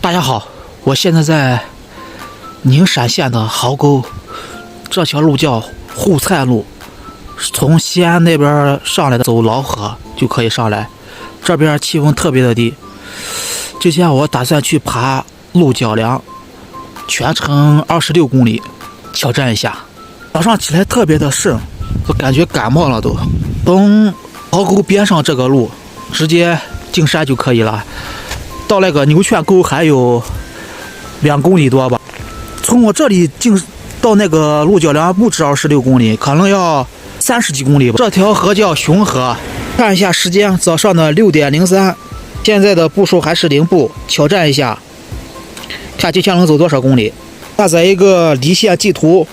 大家好，我现在在宁陕县的壕沟，这条路叫沪蔡路，从西安那边上来的，走老河就可以上来。这边气温特别的低。今天我打算去爬鹿角梁，全程26公里，挑战一下。早上起来特别的盛，我感觉感冒了都。从壕沟边上这个路直接进山就可以了。到那个牛圈沟还有2公里多吧，从我这里到那个鹿角梁不止26公里，可能要30几公里吧。这条河叫熊河，看一下时间，早上的6点03，现在的步数还是0步，挑战一下，看今天能走多少公里。下载一个离线地图，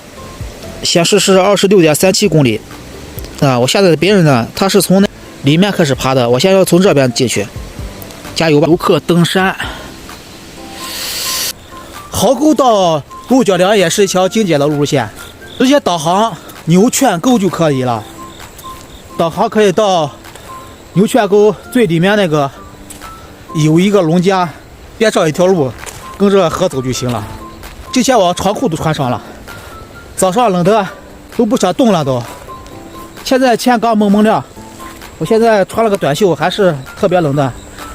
显示是26.37公里。我下载的别人呢，他是从里面开始爬的，我现在要从这边进去。加油吧！游客登山，壕沟到鹿角梁也是一条经典的路线，直接导航牛圈沟就可以了。导航可以到牛圈沟最里面那个有一个农家，边上一条路，跟着河走就行了。今天我长裤都穿上了，早上冷的都不想动了都。现在天刚蒙蒙亮，我现在穿了个短袖，还是特别冷的。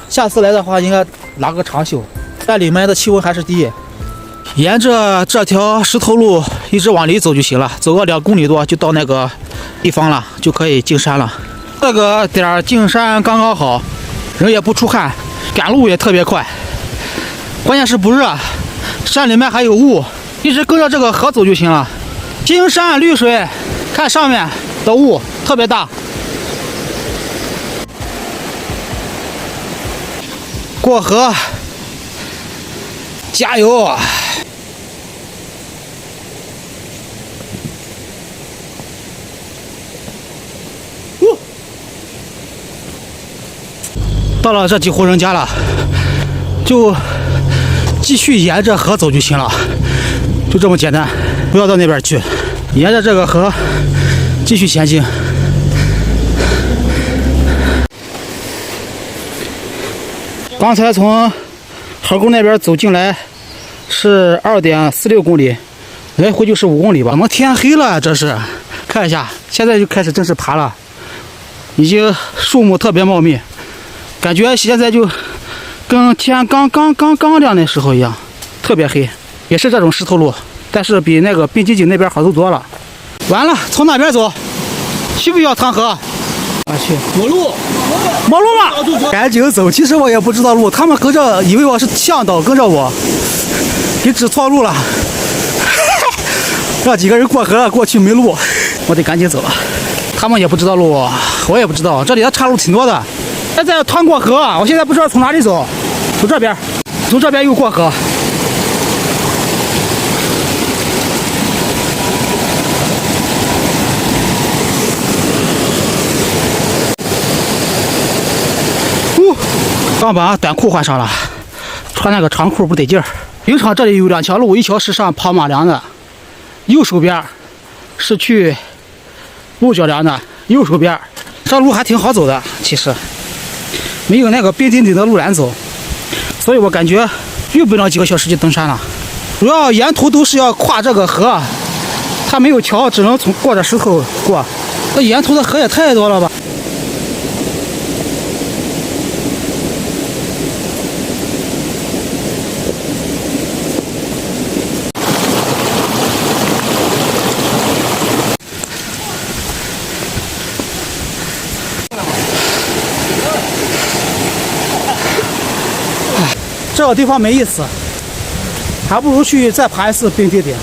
下次来的话应该拿个长袖，但里面的气温还是低。沿着这条石头路一直往里走就行了，走个2公里多就到那个地方了，就可以进山了。这个点进山刚刚好，人也不出汗，赶路也特别快，关键是不热，山里面还有雾，一直跟着这个河走就行了。青山绿水，看上面的雾特别大。过河，加油！到了这几户人家了，就继续沿着河走就行了，就这么简单，不要到那边去，沿着这个河继续前进。刚才从河沟那边走进来是2.46公里，来回就是5公里吧。怎么天黑了？这是看一下，现在就开始正式爬了，已经树木特别茂密，感觉现在就跟天刚亮的时候一样，特别黑。也是这种石头路，但是比那个滨吉井那边好走多了。完了，从哪边走？需不需要趟河？去裸路。毛路嘛，赶紧走。其实我也不知道路，他们跟着以为我是向导，跟着我，给指错路了。让几个人过河过去没路，我得赶紧走了。他们也不知道路，我也不知道，这里的岔路挺多的。现在穿过河，我现在不知道从哪里走，从这边，从这边又过河。刚把短裤换上了，穿那个长裤不得劲儿。平常这里有2条路，一条是上跑马梁的，右手边是去鹿角梁的，右手边这路还挺好走的，其实没有那个冰顶顶的路难走，所以我感觉用不了几个小时就登山了。主要沿途都是要跨这个河，它没有桥，只能从过着石头过。这沿途的河也太多了吧。这个地方没意思，还不如去再爬一次冰顶顶。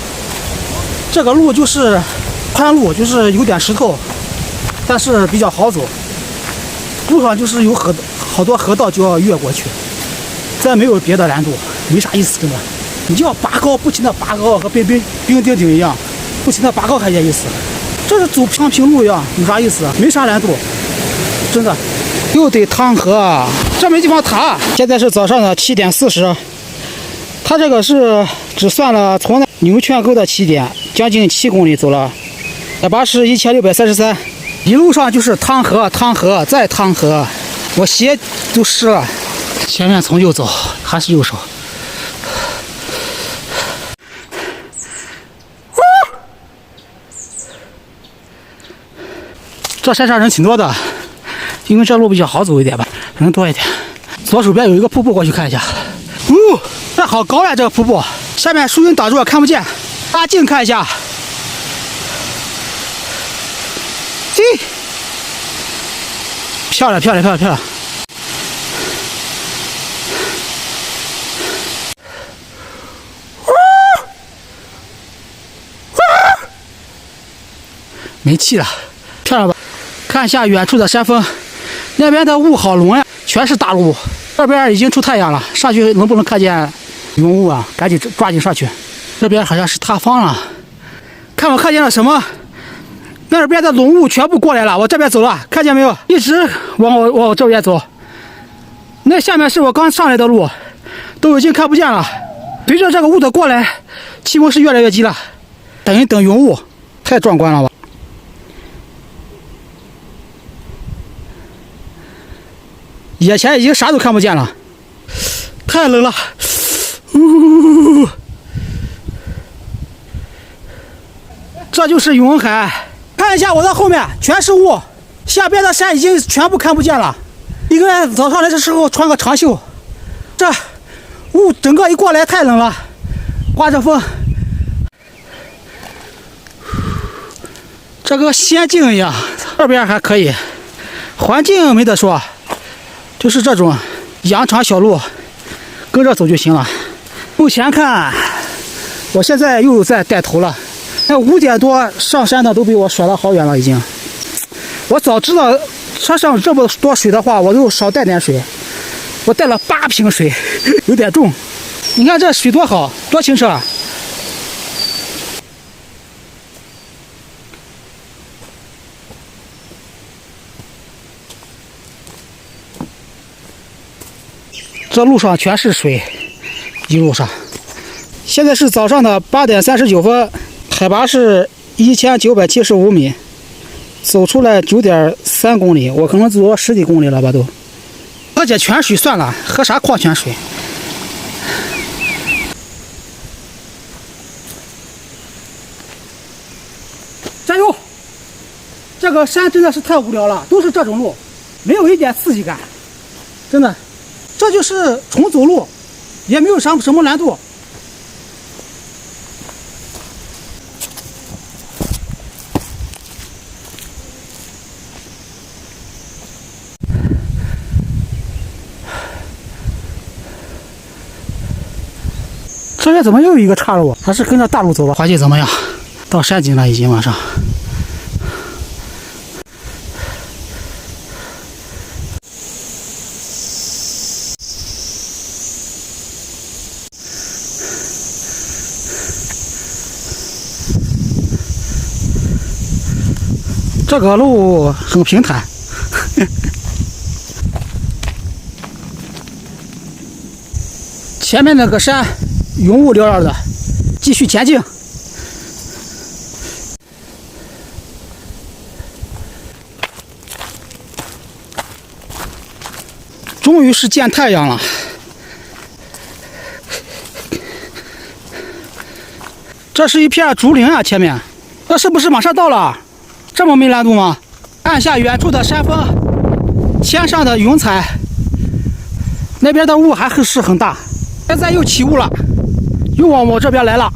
这个路就是宽路，就是有点石头，但是比较好走。路上就是有好多河道就要越过去，再没有别的难度，没啥意思，真的。你就要拔高，不停的拔高，和冰顶顶一样，不停的拔高还有意思。这是走平路一样，有啥意思？没啥难度，真的。又得趟河，这没地方躺。现在是早上的7点40，他这个是只算了从牛圈沟的起点，将近7公里走了，海拔是1633，一路上就是趟河再趟河，我鞋都湿了。前面从右走，还是右手，这山上人挺多的，因为这路比较好走一点吧，人多一点。左手边有一个瀑布，过去看一下。哦，这好高呀！这个瀑布下面树荫挡住了，看不见。大家近看一下。嘿，漂亮漂亮漂亮漂亮！没气了，漂亮吧？看一下远处的山峰，那边的雾好浓呀，全是大雾。这边已经出太阳了，上去能不能看见云雾啊？赶紧抓紧上去。这边好像是塌方了，看我看见了什么？那边的浓雾全部过来了，我这边走了，看见没有？一直往我这边走。那下面是我刚上来的路，都已经看不见了。随着这个雾的过来，气温是越来越低了。等一等云雾，太壮观了吧！眼前已经啥都看不见了，太冷了。这就是云海，看一下我的后面全是雾，下边的山已经全部看不见了。一个人早上来的时候穿个长袖，这雾整个一过来太冷了，刮着风，这个仙境一样。这边还可以，环境没得说。就是这种羊肠小路，跟着走就行了。目前看，我现在又在带头了。那5点多上山的都比我甩得好远了，已经。我早知道车上这么多水的话，我就少带点水。我带了8瓶水，有点重。你看这水多好，多清澈啊！这路上全是水，一路上。现在是早上的8点39分，海拔是1975米，走出来9.3公里，我可能走了10几公里了吧都。喝点泉水算了，喝啥矿泉水？加油！这个山真的是太无聊了，都是这种路，没有一点刺激感，真的。这就是纯走路，也没有什么难度。这边怎么又有一个岔路？还是跟着大路走吧？环境怎么样？到山顶了，已经晚上。这个路很平坦，前面那个山云雾缭绕的，继续前进。终于是见太阳了，这是一片竹林啊，前面，那是不是马上到了？这么没难度吗？看下远处的山峰，天上的云彩，那边的雾还是很大。现在又起雾了，又往我这边来了。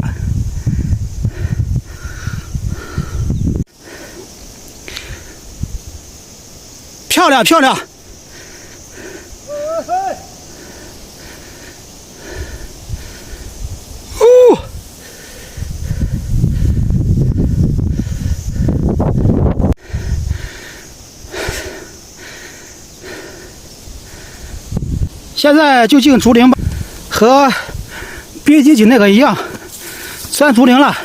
漂亮漂亮！哦！现在就进竹林吧，和冰极井那个一样，钻竹林了，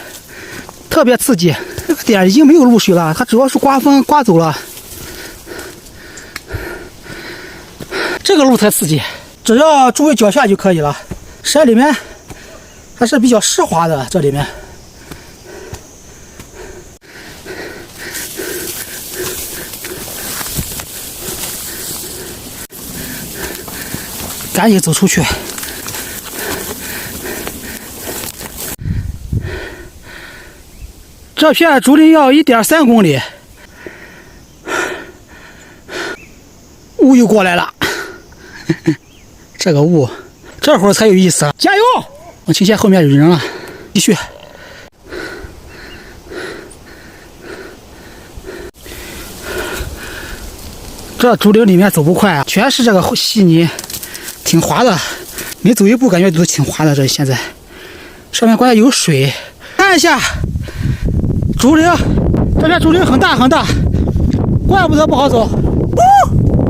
特别刺激。这个点已经没有露水了，它主要是刮风刮走了。这个路才刺激，只要注意脚下就可以了。山里面还是比较湿滑的，这里面。赶紧走出去。这片竹林要1.3公里，雾又过来了，这个雾，这会儿才有意思了。加油！我听见后面有人了，继续。这竹林里面走不快啊，全是这个稀泥，挺滑的。每走一步感觉都挺滑的。这现在上面关键有水，看一下竹林，这片竹林很大很大，怪不得不好走。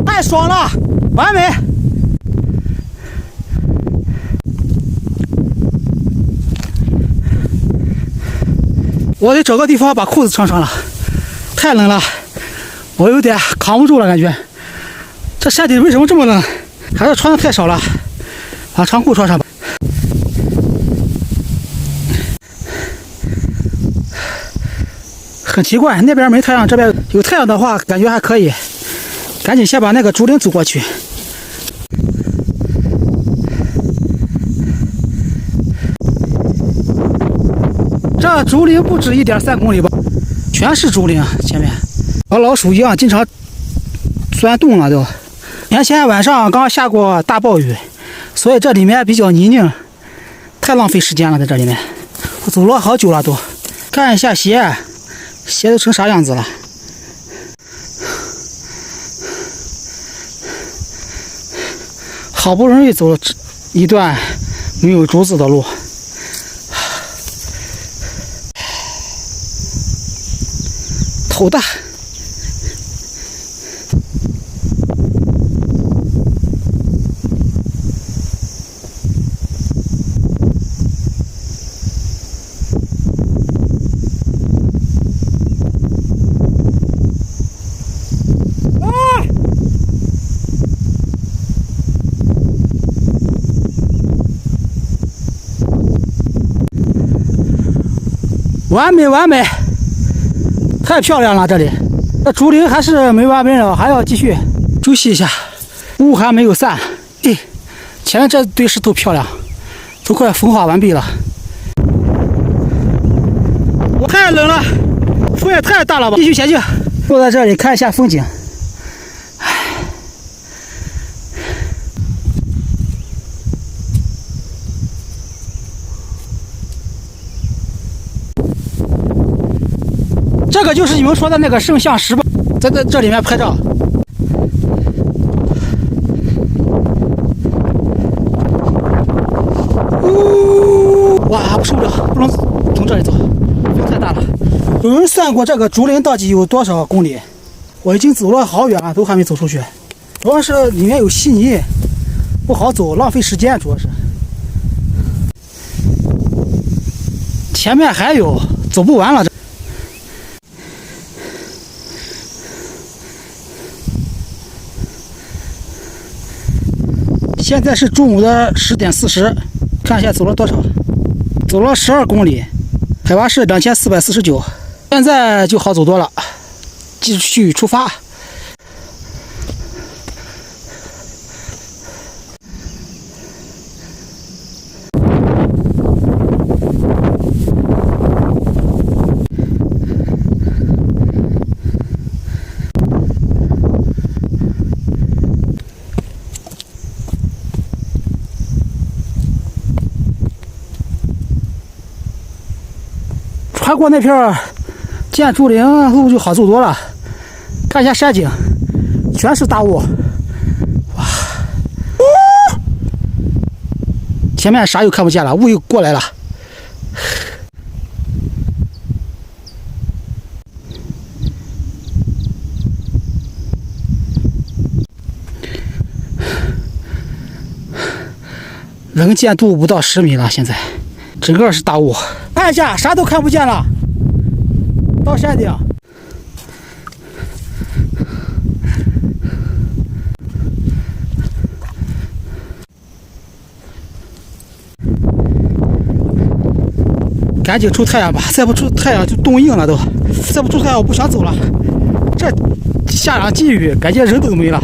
太爽了，完美！我得找个地方把裤子穿上了，太冷了，我有点扛不住了，感觉。这山顶为什么这么冷？还是穿的太少了，把长裤穿上吧。很奇怪，那边没太阳，这边有太阳的话，感觉还可以。赶紧先把那个竹林走过去。这竹林不止1.3公里吧，全是竹林，前面和老鼠一样，经常钻洞了都。年前晚上刚下过大暴雨，所以这里面比较泥泞，太浪费时间了，在这里面。我走了好久了都。看一下鞋，鞋都成啥样子了。好不容易走了一段没有竹子的路，头大。完美完美，太漂亮了！这里，这竹林还是没完没了，还要继续休息一下。雾还没有散，前面这堆石头漂亮，都快风化完毕了。我太冷了，风也太大了吧！继续前进，坐在这里看一下风景。这个就是你们说的那个圣像石吧，在这里面拍照。哇，我受不了，不能从这里走，风太大了。有人算过这个竹林到底有多少公里？我已经走了好远了，都还没走出去。主要是里面有稀泥，不好走，浪费时间。主要是前面还有，走不完了。现在是中午的10点40，看一下走了多少，走了12公里，海拔是2449，现在就好走多了，继续出发。穿过那片见竹林路就好走多了，看一下山景，全是大雾，哇！前面啥又看不见了，雾又过来了。能见度不到10米了，现在整个是大雾。看一下，啥都看不见了。到山顶，赶紧出太阳吧！再不出太阳就冻硬了都。再不出太阳我不想走了。这下场季雨，感觉人都没了。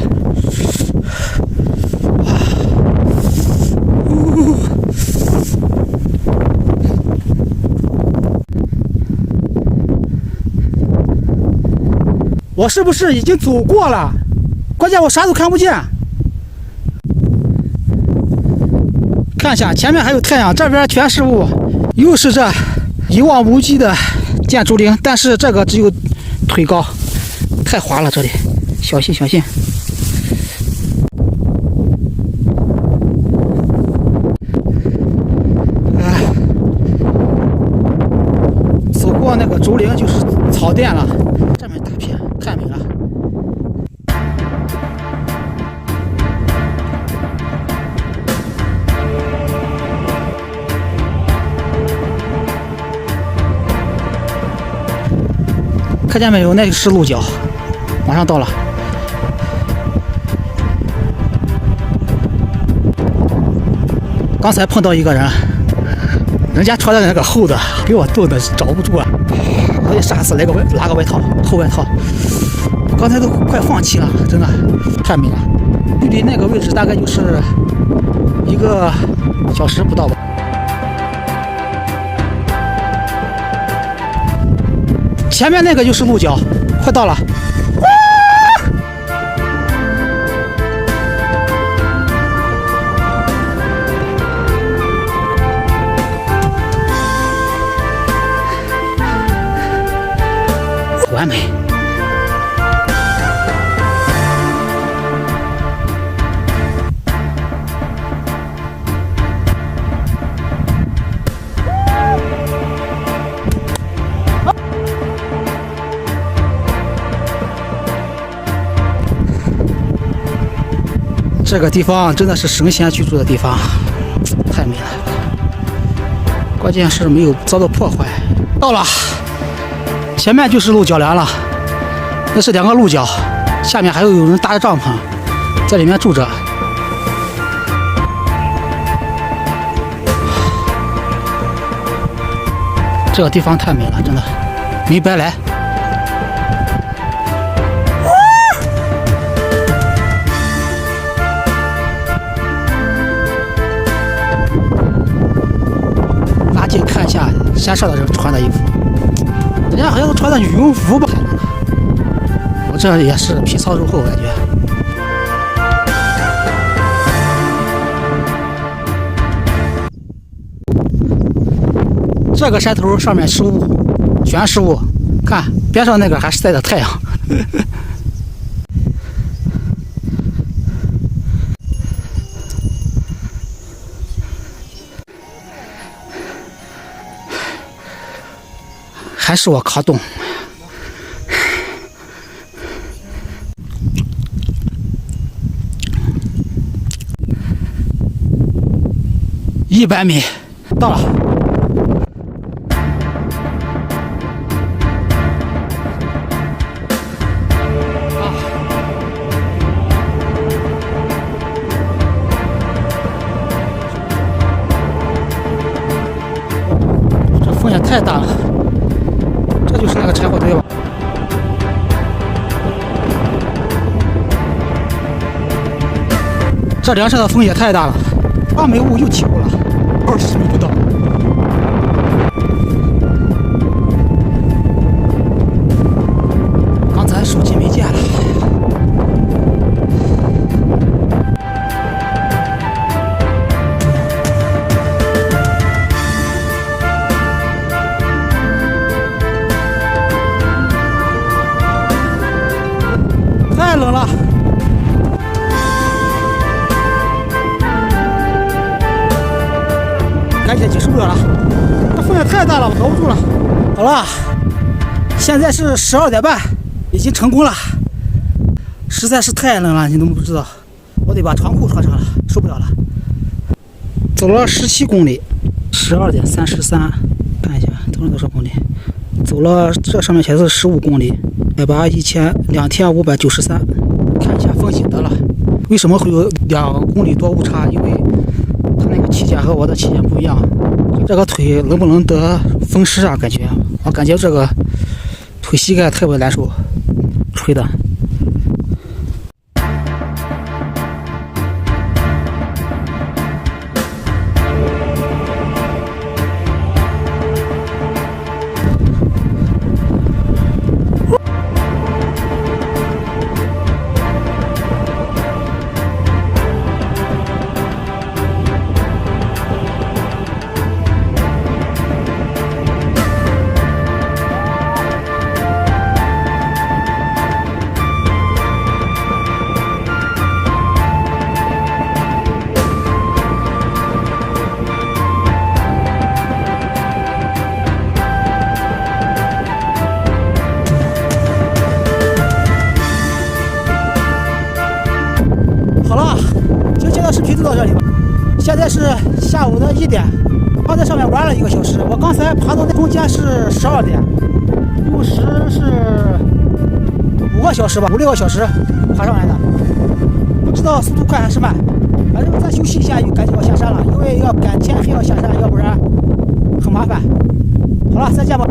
我是不是已经走过了？关键我啥都看不见。看一下前面还有太阳，这边全是雾，又是这一望无际的建筑林，但是这个只有腿高，太滑了，这里小心小心。走过那个竹林就是草甸了，这面大片太美了。看见没有？那是鹿角，马上到了。刚才碰到一个人，人家穿的那个厚的，给我冻的找不住啊！我得杀死拿个外套，厚外套。刚才都快放弃了，真的太美了。距离那个位置大概就是1个小时不到吧。前面那个就是鹿角，快到了。完美。这个地方真的是神仙居住的地方，太美了。关键是没有遭到破坏。到了，前面就是鹿角梁了，那是2个鹿角，下面还有人搭着帐篷，在里面住着。这个地方太美了，真的没白来。看一下山上的人穿的衣服，人家好像都穿的羽绒服吧？我这也是皮糙肉厚，感觉。这个山头上面是雾，全是雾，看边上那个还晒着太阳。还是我卡冻。100米，到了。这风也太大了。这就是那个柴火堆吧。这梁上的风也太大了，刚没雾又起雾了，20米不到。刚才手机没电了。太冷了，赶紧结束不了了，这风也太大了，我熬不住了。好了，现在是12点半，已经成功了。实在是太冷了，你都不知道，我得把长裤穿上了，受不了了。走了17公里，12点33，看一下走了多少公里？走了，这上面写的是15公里。海拔2593，看一下风景得了。为什么会有2公里多误差？因为他那个起点和我的起点不一样。这个腿能不能得风湿啊？我感觉这个腿膝盖特别难受，吹的。1点，他在上面玩了1个小时。我刚才爬到那中间是12点，用时是5个小时吧，5、6个小时爬上来的，不知道速度快还是慢。反正再休息一下就赶紧要下山了，因为要赶天黑要下山，要不然很麻烦。好了，再见吧。